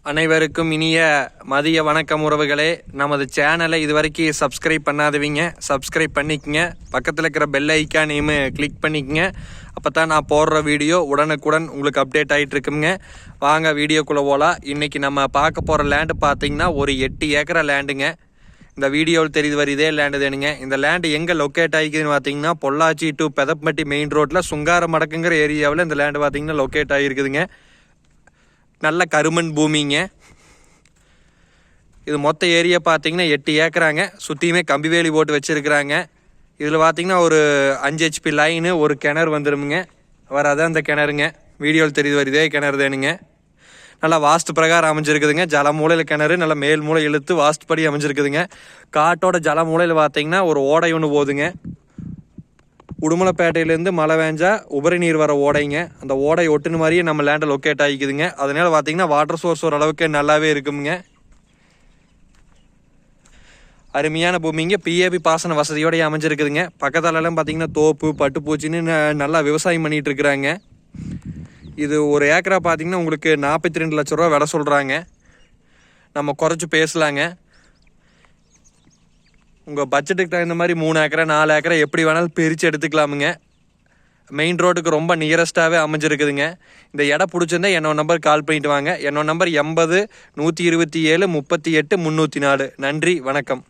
அனைவருக்கும் இனிய மதிய வணக்கம் உறவுகளே. நமது சேனலை இதுவரைக்கும் சப்ஸ்கிரைப் பண்ணாதவங்க சப்ஸ்கிரைப் பண்ணிக்கங்க. பக்கத்தில் இருக்கிற பெல் ஐக்கானையும் கிளிக் பண்ணிக்கங்க. அப்போ தான் நான் போடுற வீடியோ உடனுக்குடன் உங்களுக்கு அப்டேட் ஆகிட்டு இருக்குங்க. வாங்க வீடியோக்குள்ளே போகலாம். இன்றைக்கி நம்ம பார்க்க போகிற லேண்டு பார்த்திங்கன்னா ஒரு 8 ஏக்கரா லேண்டுங்க. இந்த வீடியோவில் தெரியுது வர இதே லேண்டு தானுங்க. இந்த லேண்டு எங்கே லொக்கேட் ஆகிக்குதுன்னு பார்த்தீங்கன்னா பொள்ளாச்சி டு பெதப்பட்டி மெயின் ரோட்டில் சுங்கார மடக்குங்கிற ஏரியாவில் இந்த லேண்டு பார்த்திங்கன்னா லொக்கேட் ஆகிருக்குதுங்க. நல்ல கருமண் பூமிங்க. இது மொத்த ஏரியா பார்த்தீங்கன்னா 8 ஏக்கராங்க. சுற்றியுமே கம்பி வேலி போட்டு வச்சுருக்குறாங்க. இதில் பார்த்தீங்கன்னா ஒரு 5 HP லைனு ஒரு கிணறு வந்துடுமுங்க. வராதான் அந்த கிணறுங்க. வீடியோவில் தெரியுது வருதே கிணறு தானுங்க. நல்லா வாஸ்து பிரகாரம் அமைஞ்சிருக்குதுங்க. ஜல மூலையில் கிணறு நல்லா மேல் மூளை இழுத்து வாஸ்து படி அமைஞ்சிருக்குதுங்க. காட்டோட ஜல மூலையில் பார்த்தீங்கன்னா ஒரு ஓடை ஒன்று போகுதுங்க. உடுமலைப்பேட்டையிலேருந்து மழை வேஞ்சா உபரி நீர் வர ஓடைங்க. அந்த ஓடை ஒட்டுன மாதிரியே நம்ம லேண்டை லொக்கேட் ஆகிக்குதுங்க. அதனால பார்த்தீங்கன்னா வாட்டர் சோர்ஸ் ஓரளவுக்கு நல்லாவே இருக்குங்க. அருமையான பூமிங்க. பிஏபி பாசன வசதியோடய அமைஞ்சிருக்குதுங்க. பக்கத்தாலெல்லாம் பார்த்தீங்கன்னா தோப்பு பட்டுப்பூச்சின்னு நல்லா விவசாயம் பண்ணிகிட்டு இருக்கிறாங்க. இது ஒரு ஏக்கரா பார்த்தீங்கன்னா உங்களுக்கு 42 லட்ச ரூபா விலை சொல்கிறாங்க. நம்ம குறைச்சி பேசலாங்க. உங்கள் பட்ஜெட்டுக்கு தகுந்த மாதிரி 3 ஏக்கரா 4 ஏக்கரா எப்படி வேணாலும் பிரித்து எடுத்துக்கலாமுங்க. மெயின் ரோட்டுக்கு ரொம்ப நியரஸ்ட்டாகவே அமைஞ்சிருக்குதுங்க. இந்த இடம் பிடிச்சிருந்தா என்னோட நம்பர் கால் பண்ணிட்டு வாங்க. என்னோட நம்பர் 80 127 38 304. நன்றி, வணக்கம்.